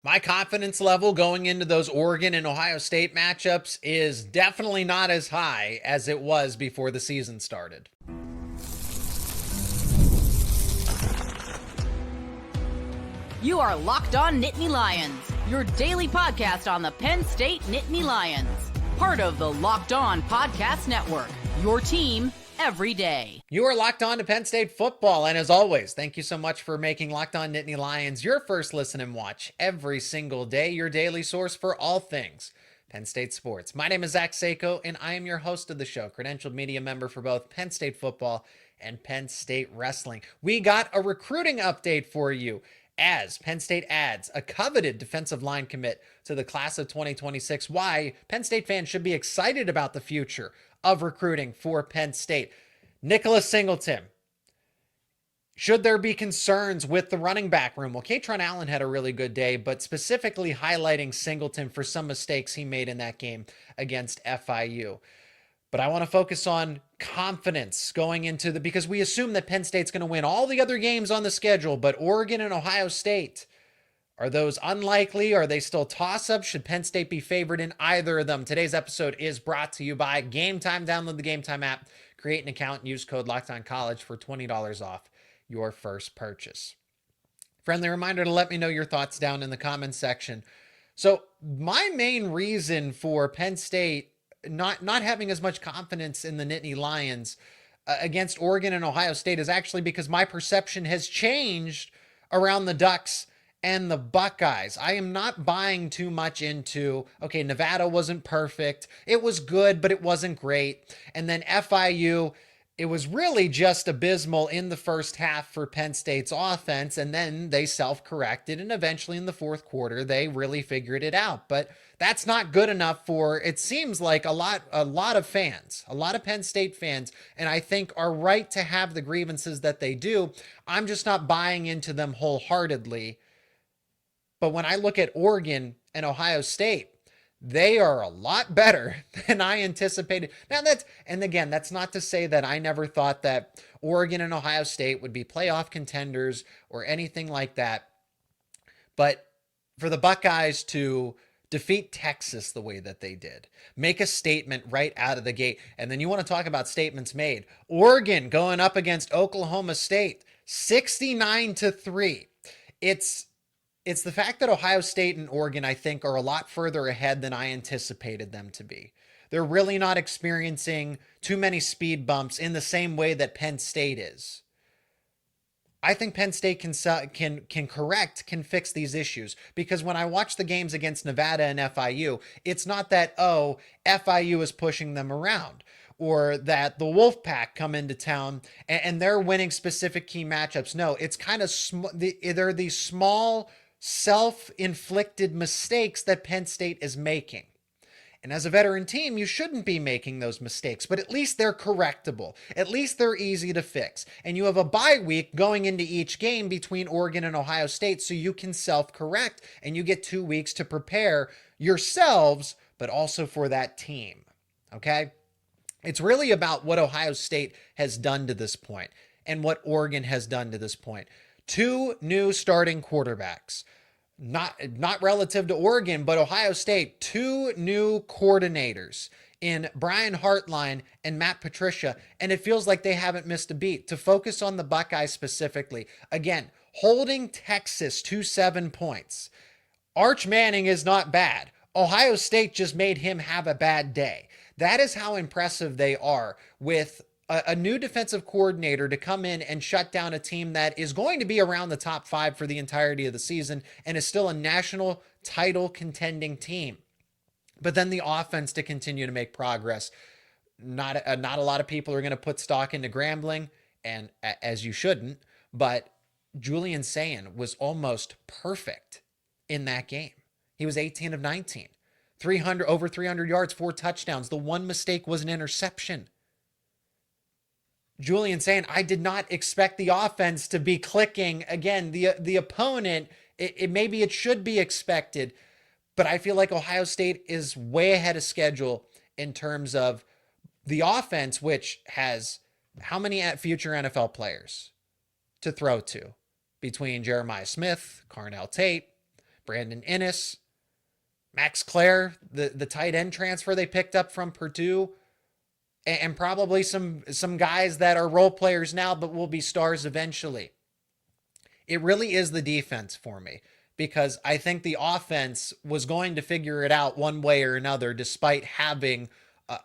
My confidence level going into those Oregon and Ohio State matchups is definitely not as high as it was before the season started. You are Locked On Nittany Lions, your daily podcast on the Penn State Nittany Lions. Part of the Locked On Podcast Network, your team every day. You are locked on to Penn State football, and as always, thank you so much for making Locked On Nittany Lions your first listen and watch every single day, your daily source for all things Penn State sports. My name is Zach Seyko, and I am your host of the show, credentialed media member for both Penn State football and Penn State wrestling. We got a recruiting update for you as Penn State adds a coveted defensive line commit to the class of 2026. Why Penn State fans should be excited about the future of recruiting for Penn State. Nicholas Singleton. Should there be concerns with the running back room? Well, Katron Allen had a really good day, but specifically highlighting Singleton for some mistakes he made in that game against FIU. But I want to focus on confidence going into because we assume that Penn State's going to win all the other games on the schedule, but Oregon and Ohio State, are those unlikely? Are they still toss-ups? Should Penn State be favored in either of them? Today's episode is brought to you by Game Time. Download the Game Time app, create an account, and use code LOCKEDONCollege for $20 off your first purchase. Friendly reminder to let me know your thoughts down in the comments section. So my main reason for Penn State not having as much confidence in the Nittany Lions against Oregon and Ohio State is actually because my perception has changed around the Ducks and the Buckeyes. I am not buying too much into, okay, Nevada wasn't perfect. It was good, but it wasn't great. And then FIU, it was really just abysmal in the first half for Penn State's offense. And then they self-corrected. And eventually in the fourth quarter, they really figured it out. But that's not good enough for, it seems like a lot of fans, a lot of Penn State fans, and I think are right to have the grievances that they do. I'm just not buying into them wholeheartedly. But when I look at Oregon and Ohio State, they are a lot better than I anticipated. Now that's not to say that I never thought that Oregon and Ohio State would be playoff contenders or anything like that. But for the Buckeyes to defeat Texas the way that they did, make a statement right out of the gate. And then you want to talk about statements made. Oregon going up against Oklahoma State, 69-3. It's the fact that Ohio State and Oregon, I think, are a lot further ahead than I anticipated them to be. They're really not experiencing too many speed bumps in the same way that Penn State is. I think Penn State can fix these issues, because when I watch the games against Nevada and FIU, it's not that, FIU is pushing them around, or that the Wolfpack come into town and they're winning specific key matchups. No, it's kind of they're these small self-inflicted mistakes that Penn State is making. And as a veteran team, you shouldn't be making those mistakes, but at least they're correctable. At least they're easy to fix. And you have a bye week going into each game between Oregon and Ohio State, so you can self-correct and you get 2 weeks to prepare yourselves, but also for that team. Okay? It's really about what Ohio State has done to this point and what Oregon has done to this point. 2 new starting quarterbacks. Not relative to Oregon, but Ohio State, 2 new coordinators in Brian Hartline and Matt Patricia, and it feels like they haven't missed a beat. To focus on the Buckeyes specifically, again, holding Texas to 7 points. Arch Manning is not bad. Ohio State just made him have a bad day. That is how impressive they are with a new defensive coordinator to come in and shut down a team that is going to be around the top 5 for the entirety of the season and is still a national title contending team. But then the offense to continue to make progress. Not a lot of people are going to put stock into Grambling, and as you shouldn't, but Julian Sayin was almost perfect in that game. He was 18 of 19, over 300 yards, 4 touchdowns. The one mistake was an interception. Julian saying, I did not expect the offense to be clicking. Again, the opponent, maybe it should be expected, but I feel like Ohio State is way ahead of schedule in terms of the offense, which has how many future NFL players to throw to between Jeremiah Smith, Carnell Tate, Brandon Inniss, Max Clare, the tight end transfer they picked up from Purdue, and probably some guys that are role players now but will be stars eventually. It really is the defense for me, because I think the offense was going to figure it out one way or another despite having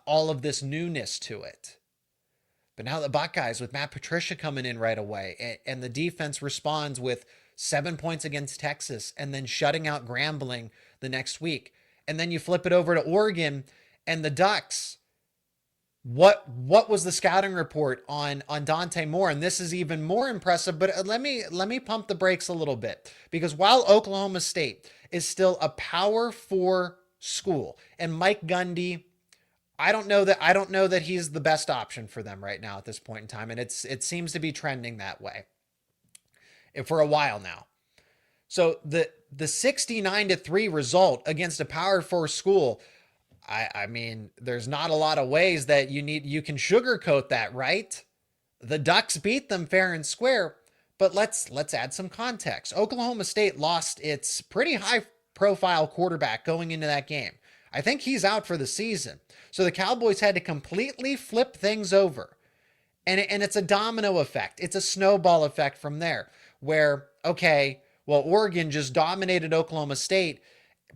all of this newness to it. But now the Buckeyes with Matt Patricia coming in right away, and the defense responds with 7 points against Texas and then shutting out Grambling the next week. And then you flip it over to Oregon and the Ducks. What was the scouting report on Dante Moore? And this is even more impressive, but let me pump the brakes a little bit, because while Oklahoma State is still a Power 4 school, and Mike Gundy, I don't know that he's the best option for them right now at this point in time, and it seems to be trending that way for a while now. So the 69-3 result against a Power 4 school, I mean, there's not a lot of ways that you can sugarcoat that, right? The Ducks beat them fair and square, but let's add some context. Oklahoma State lost its pretty high profile quarterback going into that game. I think he's out for the season. So the Cowboys had to completely flip things over. And it's a domino effect. It's a snowball effect from there, where, okay, well, Oregon just dominated Oklahoma State,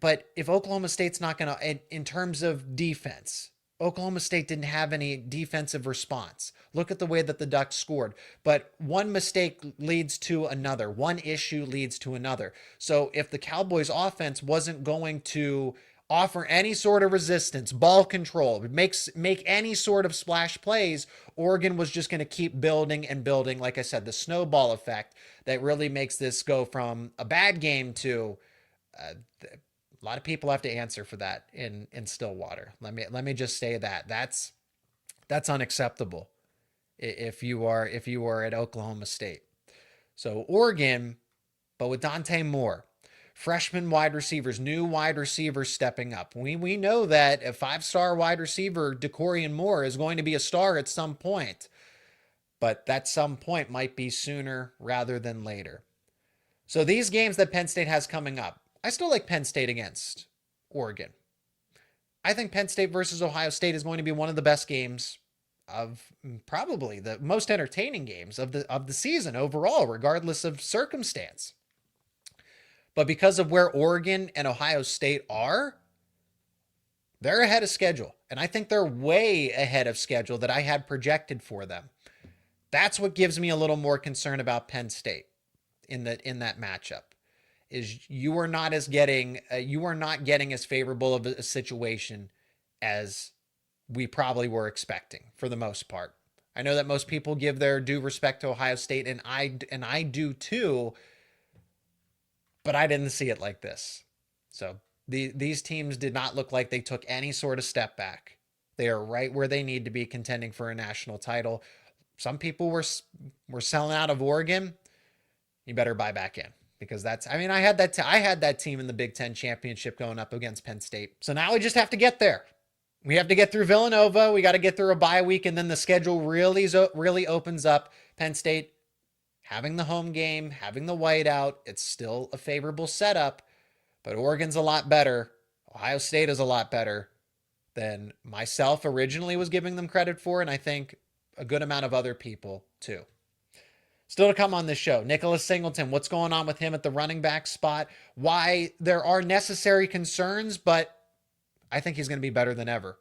but if Oklahoma State's not going to, in terms of defense, Oklahoma State didn't have any defensive response. Look at the way that the Ducks scored. But one mistake leads to another. One issue leads to another. So if the Cowboys offense wasn't going to offer any sort of resistance, ball control, make any sort of splash plays, Oregon was just going to keep building and building. Like I said, the snowball effect that really makes this go from a bad game to a lot of people have to answer for that in Stillwater. Let me just say that's unacceptable if you are at Oklahoma State. So Oregon, but with Dante Moore, freshman wide receivers, new wide receivers stepping up. We know that a 5-star wide receiver, DeCorian Moore, is going to be a star at some point, but that some point might be sooner rather than later. So these games that Penn State has coming up, I still like Penn State against Oregon. I think Penn State versus Ohio State is going to be one of the best games of, probably the most entertaining games of the season overall, regardless of circumstance. But because of where Oregon and Ohio State are, they're ahead of schedule. And I think they're way ahead of schedule that I had projected for them. That's what gives me a little more concern about Penn State in that matchup. Is you are not getting as favorable of a situation as we probably were expecting for the most part. I know that most people give their due respect to Ohio State, and I do too, but I didn't see it like this. So these teams did not look like they took any sort of step back. They are right where they need to be, contending for a national title. Some people were selling out of Oregon. You better buy back in, because I had that team in the Big Ten championship going up against Penn State. So now we just have to get there. We have to get through Villanova. We got to get through a bye week, and then the schedule really opens up. Penn State having the home game, having the whiteout, it's still a favorable setup, but Oregon's a lot better. Ohio State is a lot better than myself originally was giving them credit for, and I think a good amount of other people too. Still to come on this show, Nicholas Singleton, what's going on with him at the running back spot, why there are necessary concerns, but I think he's going to be better than ever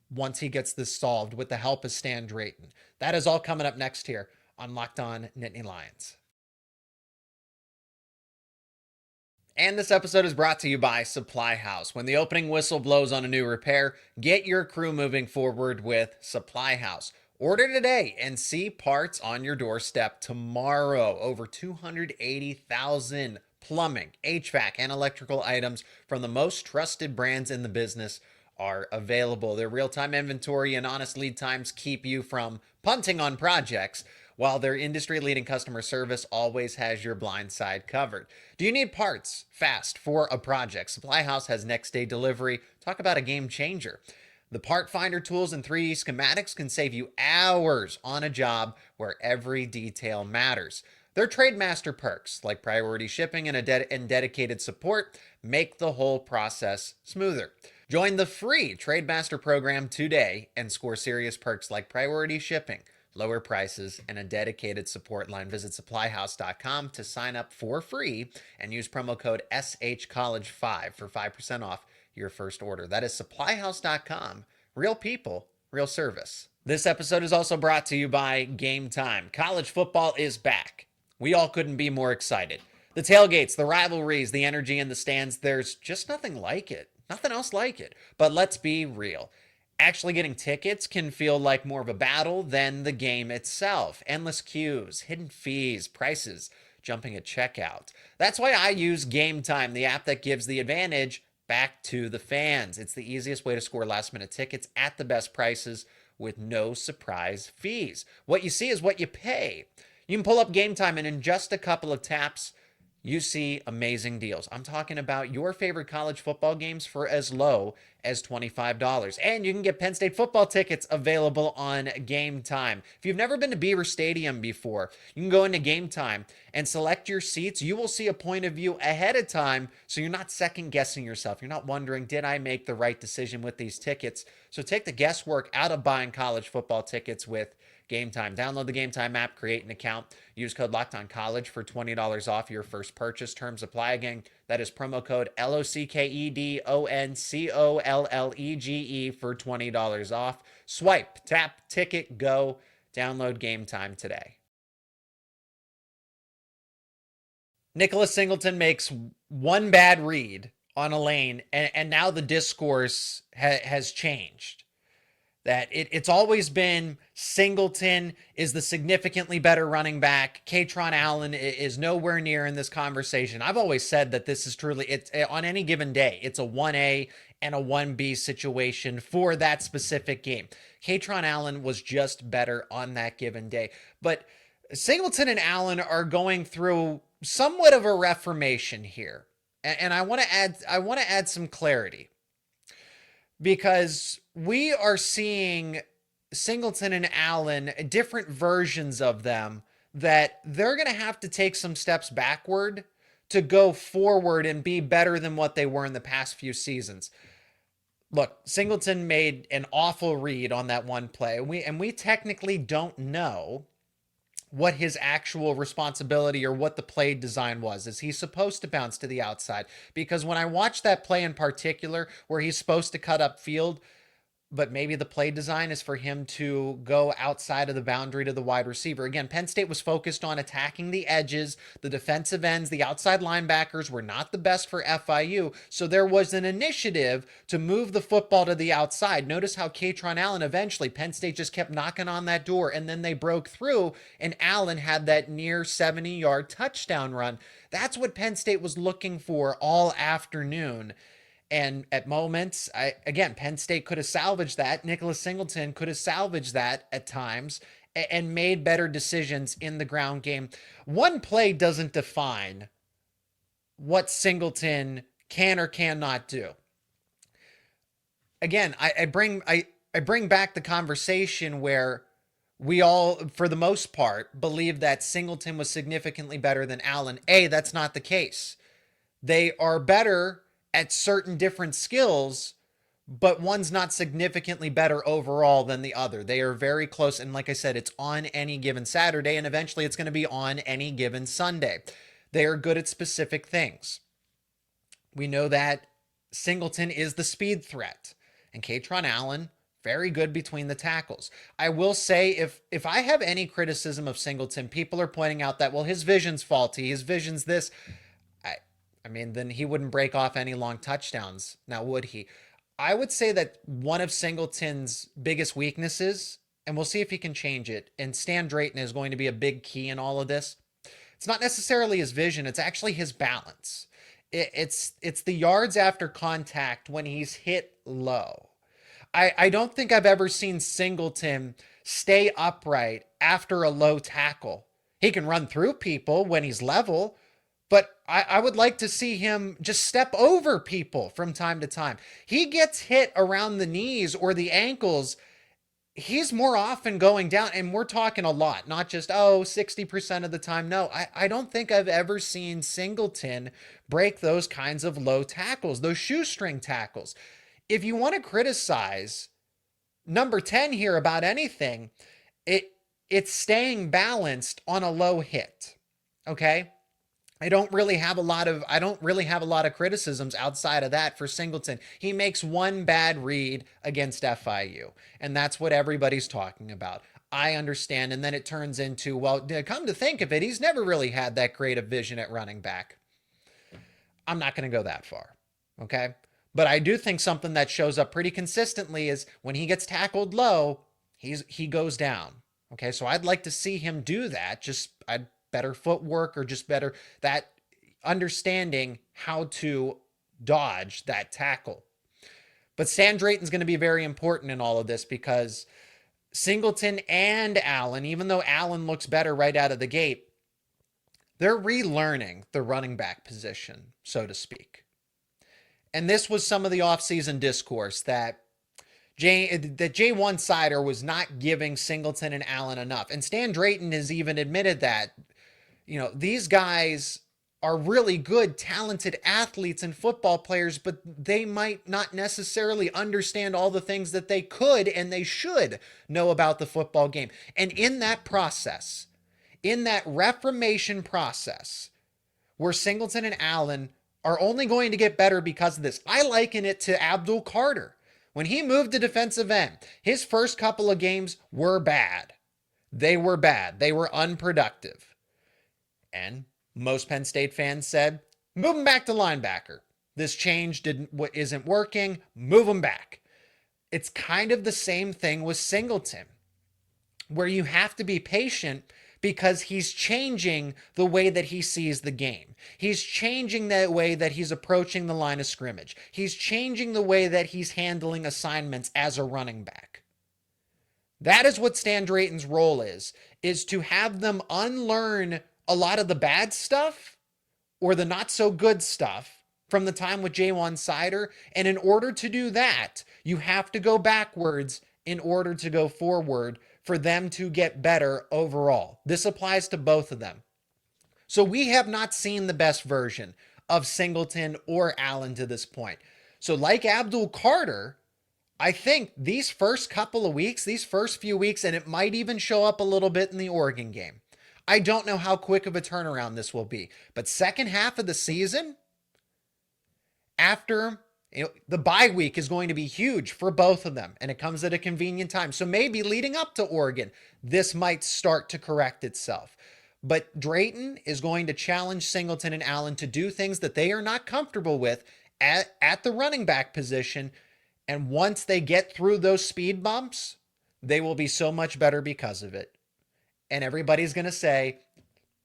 once he gets this solved with the help of Stan Drayton. That is all coming up next here on Locked On Nittany Lions. And this episode is brought to you by Supply House. When the opening whistle blows on a new repair, get your crew moving forward with Supply House. Order today and see parts on your doorstep tomorrow. Over 280,000 plumbing, HVAC, and electrical items from the most trusted brands in the business are available. Their real-time inventory and honest lead times keep you from punting on projects, while their industry-leading customer service always has your blind side covered. Do you need parts fast for a project? Supply House has next-day delivery. Talk about a game changer. The part finder tools and 3D schematics can save you hours on a job where every detail matters. Their Trademaster perks, like priority shipping and dedicated support, make the whole process smoother. Join the free Trademaster program today and score serious perks like priority shipping, lower prices, and a dedicated support line. Visit supplyhouse.com to sign up for free and use promo code SHCollege5 for 5% off your first order. That is supplyhouse.com. Real people, real service. This episode is also brought to you by Game Time. College football is back. We all couldn't be more excited. The tailgates, the rivalries, the energy in the stands, there's just nothing like it. Nothing else like it. But let's be real. Actually getting tickets can feel like more of a battle than the game itself. Endless queues, hidden fees, prices, jumping at checkout. That's why I use Game Time, the app that gives the advantage back to the fans. It's the easiest way to score last-minute tickets at the best prices with no surprise fees. What you see is what you pay. You can pull up Game Time, and in just a couple of taps, you see amazing deals. I'm talking about your favorite college football games for as low as $25. And you can get Penn State football tickets available on Game Time. If you've never been to Beaver Stadium before, you can go into Game Time and select your seats. You will see a point of view ahead of time, so you're not second guessing yourself. You're not wondering, did I make the right decision with these tickets? So take the guesswork out of buying college football tickets with Game Time. Download the Game Time app, create an account, use code LOCKEDONCollege for $20 off your first purchase. Terms apply. Again, that is promo code LOCKEDONCOLLEGE for $20 off. Swipe, tap, ticket, go. Download Game Time today. Nicholas Singleton makes one bad read on a lane, and now the discourse has changed. That it's always been Singleton is the significantly better running back. Kaytron Allen is nowhere near in this conversation. I've always said that this is truly, it's on any given day, it's a 1A and a 1B situation for that specific game. Kaytron Allen was just better on that given day. But Singleton and Allen are going through somewhat of a reformation here. And I want to add some clarity, because we are seeing Singleton and Allen, different versions of them, that they're going to have to take some steps backward to go forward and be better than what they were in the past few seasons. Look, Singleton made an awful read on that one play. We technically don't know what his actual responsibility or what the play design was. Is he supposed to bounce to the outside? Because when I watched that play in particular, where he's supposed to cut upfield, but maybe the play design is for him to go outside of the boundary to the wide receiver. Again, Penn State was focused on attacking the edges, the defensive ends, the outside linebackers were not the best for FIU, so there was an initiative to move the football to the outside. Notice how Kaytron Allen eventually, Penn State just kept knocking on that door, and then they broke through, and Allen had that near 70-yard touchdown run. That's what Penn State was looking for all afternoon. And at moments, Penn State could have salvaged that. Nicholas Singleton could have salvaged that at times and made better decisions in the ground game. One play doesn't define what Singleton can or cannot do. Again, I bring back the conversation where we all, for the most part, believe that Singleton was significantly better than Allen. That's not the case. They are better at certain different skills, but one's not significantly better overall than the other. They are very close. And like I said, it's on any given Saturday, and eventually it's going to be on any given Sunday. They are good at specific things. We know that Singleton is the speed threat, and Kaytron Allen, very good between the tackles. I will say, if I have any criticism of Singleton, people are pointing out that, well, his vision's faulty, his vision's this. I mean, then he wouldn't break off any long touchdowns, now would he? I would say that one of Singleton's biggest weaknesses, and we'll see if he can change it, and Stan Drayton is going to be a big key in all of this, it's not necessarily his vision, it's actually his balance. It's the yards after contact when he's hit low. I don't think I've ever seen Singleton stay upright after a low tackle. He can run through people when he's level, but I would like to see him just step over people from time to time. He gets hit around the knees or the ankles, he's more often going down, and we're talking a lot, not just, 60% of the time. No, I don't think I've ever seen Singleton break those kinds of low tackles, those shoestring tackles. If you want to criticize number 10 here about anything, it's staying balanced on a low hit. Okay? I don't really have a lot of criticisms outside of that for Singleton. He makes one bad read against FIU, and that's what everybody's talking about. I understand, and then it turns into, well, come to think of it, he's never really had that creative vision at running back. I'm not going to go that far, okay? But I do think something that shows up pretty consistently is when he gets tackled low, he goes down. Okay, so I'd like to see him do that. I'd better footwork, or just better that understanding how to dodge that tackle. But Stan Drayton's going to be very important in all of this, because Singleton and Allen, even though Allen looks better right out of the gate, they're relearning the running back position, so to speak. And this was some of the offseason discourse that J1 Sider was not giving Singleton and Allen enough. And Stan Drayton has even admitted that, these guys are really good, talented athletes and football players, but they might not necessarily understand all the things that they could and they should know about the football game. And in that process, in that reformation process, where Singleton and Allen are only going to get better because of this, I liken it to Abdul Carter. When he moved to defensive end, his first couple of games were bad. They were bad. They were unproductive. And most Penn State fans said, move him back to linebacker. This change isn't working. Move him back. It's kind of the same thing with Singleton, where you have to be patient because he's changing the way that he sees the game. He's changing the way that he's approaching the line of scrimmage. He's changing the way that he's handling assignments as a running back. That is what Stan Drayton's role is to have them unlearn a lot of the bad stuff or the not so good stuff from the time with J1 Sider. And in order to do that, you have to go backwards in order to go forward for them to get better overall. This applies to both of them. So we have not seen the best version of Singleton or Allen to this point. So like Abdul Carter, I think these first couple of weeks, these first few weeks, and it might even show up a little bit in the Oregon game. I don't know how quick of a turnaround this will be, but second half of the season, after the bye week is going to be huge for both of them, and it comes at a convenient time. So maybe leading up to Oregon, this might start to correct itself. But Drayton is going to challenge Singleton and Allen to do things that they are not comfortable with at the running back position. And once they get through those speed bumps, they will be so much better because of it. And everybody's going to say,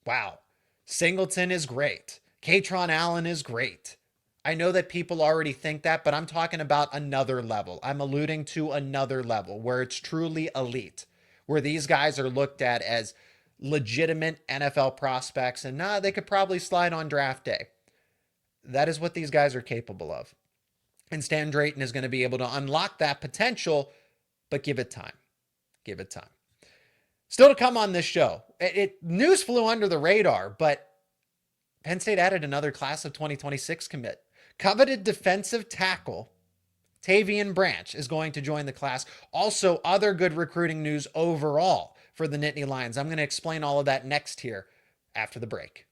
wow, Singleton is great. Katron Allen is great. I know that people already think that, but I'm talking about another level. I'm alluding to another level where it's truly elite, where these guys are looked at as legitimate NFL prospects, and they could probably slide on draft day. That is what these guys are capable of. And Stan Drayton is going to be able to unlock that potential, but give it time. Give it time. Still to come on this show, news flew under the radar, but Penn State added another class of 2026 commit. Coveted defensive tackle Tavian Branch is going to join the class. Also, other good recruiting news overall for the Nittany Lions. I'm going to explain all of that next here after the break.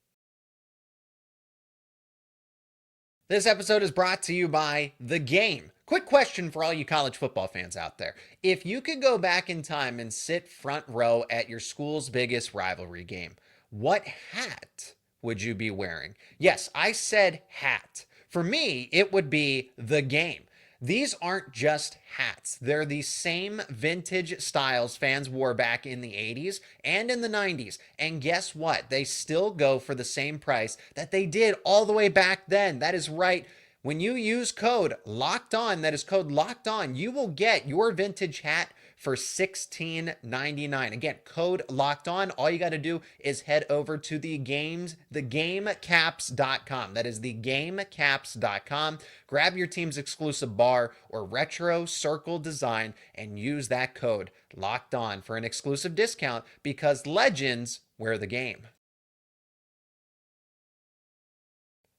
This episode is brought to you by The Game. Quick question for all you college football fans out there. If you could go back in time and sit front row at your school's biggest rivalry game, what hat would you be wearing? Yes, I said hat. For me, it would be The Game. These aren't just hats. They're the same vintage styles fans wore back in the 80s and in the 90s. And guess what? They still go for the same price that they did all the way back then. That is right. When you use code LOCKEDON, that is code LOCKEDON, you will get your vintage hat for $16.99. Again, code locked on. All you got to do is head over to thegamecaps.com. That is thegamecaps.com. Grab your team's exclusive bar or retro circle design and use that code locked on for an exclusive discount, because legends wear the game.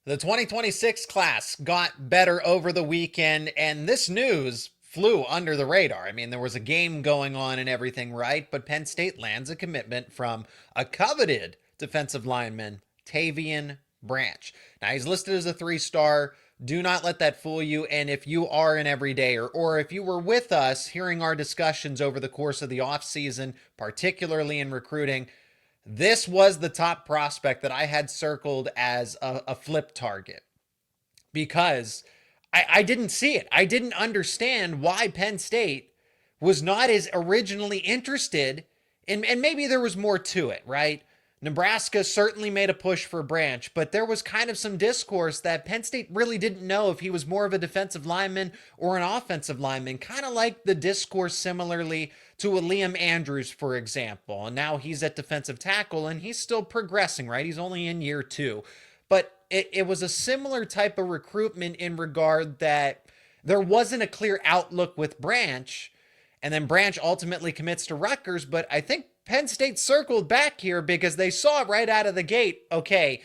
The 2026 class got better over the weekend, and this news flew under the radar. I mean, there was a game going on and everything, right? But Penn State lands a commitment from a coveted defensive lineman, Tavian Branch. Now, he's listed as a 3-star. Do not let that fool you. And if you are an everydayer, or if you were with us hearing our discussions over the course of the offseason, particularly in recruiting, this was the top prospect that I had circled as a flip target, because I didn't see it. I didn't understand why Penn State was not as originally interested in, and maybe there was more to it, right? Nebraska certainly made a push for Branch, but there was kind of some discourse that Penn State really didn't know if he was more of a defensive lineman or an offensive lineman, kind of like the discourse similarly to a Liam Andrews, for example. And now he's at defensive tackle and he's still progressing, right? He's only in year 2. But it was a similar type of recruitment in regard that there wasn't a clear outlook with Branch, and then Branch ultimately commits to Rutgers. But I think Penn State circled back here because they saw right out of the gate, okay,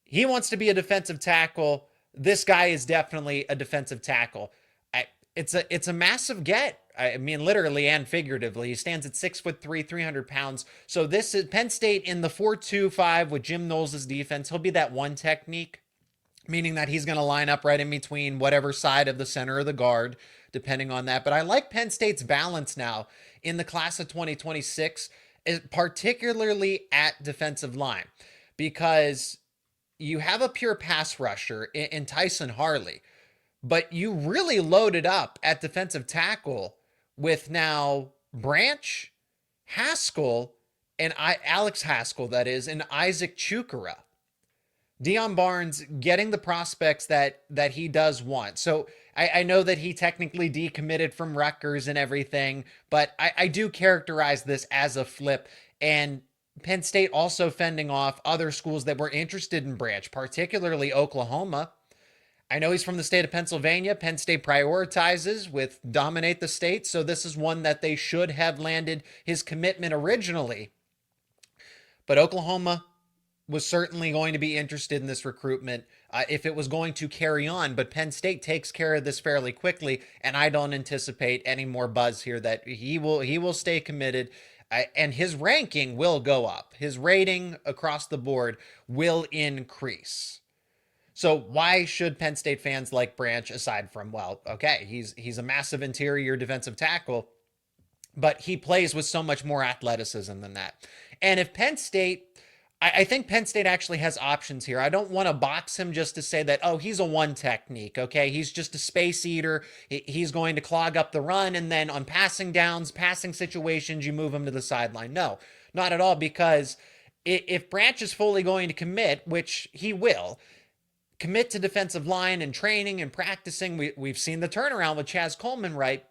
he wants to be a defensive tackle. This guy is definitely a defensive tackle. It's a massive get. I mean, literally and figuratively. He stands at 6'3", 300 pounds. So this is Penn State in the 4-2-5 with Jim Knowles' defense. He'll be that one technique, meaning that he's going to line up right in between whatever side of the center or the guard, depending on that. But I like Penn State's balance now in the class of 2026, particularly at defensive line, because you have a pure pass rusher in Tyson Harley, but you really loaded up at defensive tackle with now Branch, Haskell, and Alex Haskell, that is, and Isaac Chukara. Deion Barnes getting the prospects that he does want. So I know that he technically decommitted from Rutgers and everything, but I do characterize this as a flip. And Penn State also fending off other schools that were interested in Branch, particularly Oklahoma. I know he's from the state of Pennsylvania. Penn State prioritizes with dominate the state, so this is one that they should have landed his commitment originally. But Oklahoma was certainly going to be interested in this recruitment if it was going to carry on. But Penn State takes care of this fairly quickly, and I don't anticipate any more buzz here. That he will stay committed, and his ranking will go up. His rating across the board will increase. So why should Penn State fans like Branch, aside from, well, okay, he's a massive interior defensive tackle, but he plays with so much more athleticism than that. And if Penn State, I think Penn State actually has options here. I don't want to box him just to say that, oh, he's a one technique, okay? He's just a space eater. He's going to clog up the run, and then on passing downs, passing situations, you move him to the sideline. No, not at all, because if Branch is fully going to commit, which he will, commit to defensive line and training and practicing. We've seen the turnaround with Chaz Coleman, right?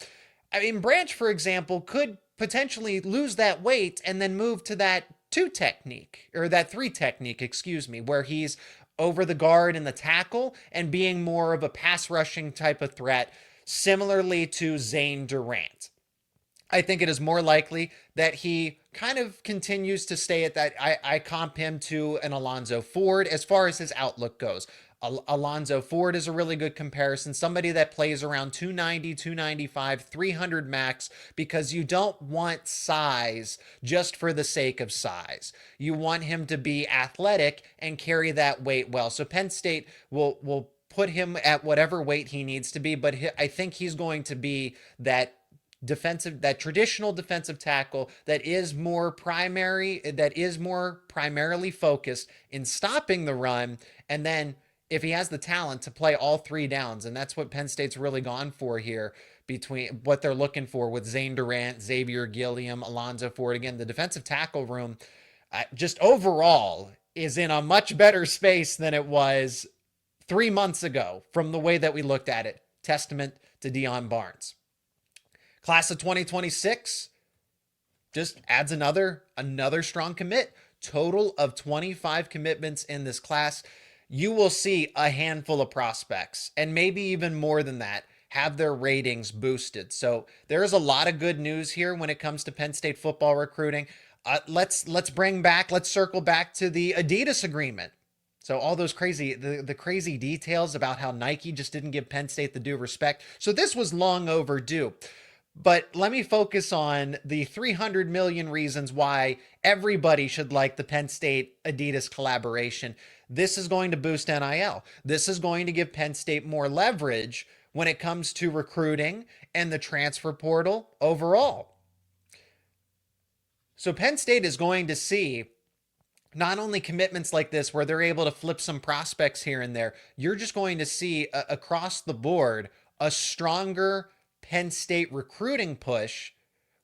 I mean, Branch, for example, could potentially lose that weight and then move to that 2 technique, or that 3 technique, excuse me, where he's over the guard and the tackle and being more of a pass rushing type of threat, similarly to Zane Durant. I think it is more likely that he kind of continues to stay at that. I comp him to an Alonzo Ford as far as his outlook goes. Alonzo Ford is a really good comparison. Somebody that plays around 290, 295, 300 max, because you don't want size just for the sake of size. You want him to be athletic and carry that weight well. So Penn State will put him at whatever weight he needs to be, but I think he's going to be that traditional defensive tackle that is more primarily focused in stopping the run, and then if he has the talent to play all 3 downs, and that's what Penn State's really gone for here, between what they're looking for with Zane Durant, Xavier Gilliam, Alonzo Ford. Again, the defensive tackle room just overall is in a much better space than it was 3 months ago from the way that we looked at it. Testament to Deion Barnes. Class of 2026 just adds another strong commit. Total of 25 commitments in this class. You will see a handful of prospects, and maybe even more than that, have their ratings boosted. So there is a lot of good news here when it comes to Penn State football recruiting. Let's circle back to the Adidas agreement. So all those crazy, the crazy details about how Nike just didn't give Penn State the due respect. So this was long overdue. But let me focus on the 300 million reasons why everybody should like the Penn State Adidas collaboration. This is going to boost NIL. This is going to give Penn State more leverage when it comes to recruiting and the transfer portal overall. So Penn State is going to see not only commitments like this where they're able to flip some prospects here and there, you're just going to see across the board a stronger Penn State recruiting push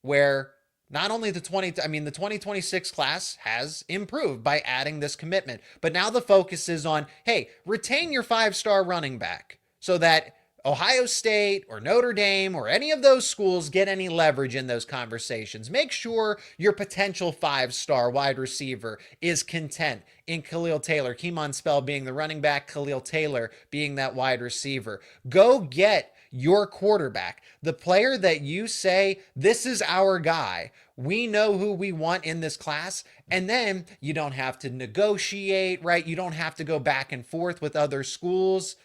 where not only the 2026 class has improved by adding this commitment, but now the focus is on, hey, retain your 5-star running back so that Ohio State or Notre Dame or any of those schools get any leverage in those conversations. Make sure your potential 5-star wide receiver is content in Khalil Taylor. Keemon Spell being the running back, Khalil Taylor being that wide receiver. Go get your quarterback, the player that you say, this is our guy. We know who we want in this class. And then you don't have to negotiate, right? You don't have to go back and forth with other schools.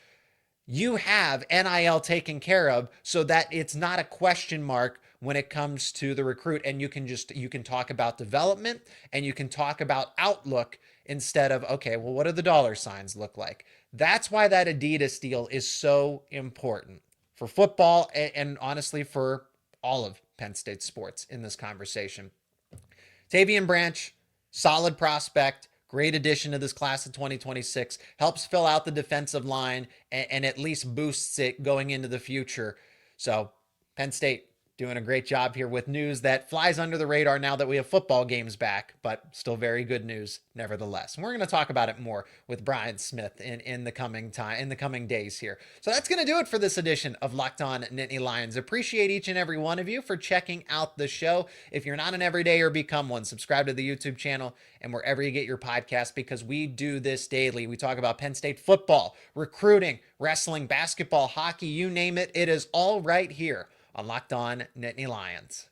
You have NIL taken care of so that it's not a question mark when it comes to the recruit. And you can talk about development and you can talk about outlook instead of, okay, well, what do the dollar signs look like? That's why that Adidas deal is so important for football and honestly for all of Penn State sports in this conversation. Tavian Branch, solid prospect, great addition to this class of 2026, helps fill out the defensive line and at least boosts it going into the future. So Penn State doing a great job here with news that flies under the radar now that we have football games back, but still very good news nevertheless. And we're going to talk about it more with Brian Smith in the coming days here. So that's going to do it for this edition of Locked On Nittany Lions. Appreciate each and every one of you for checking out the show. If you're not an everydayer, become one. Subscribe to the YouTube channel and wherever you get your podcast, because we do this daily. We talk about Penn State football, recruiting, wrestling, basketball, hockey, you name it. It is all right here on Locked On Nittany Lions.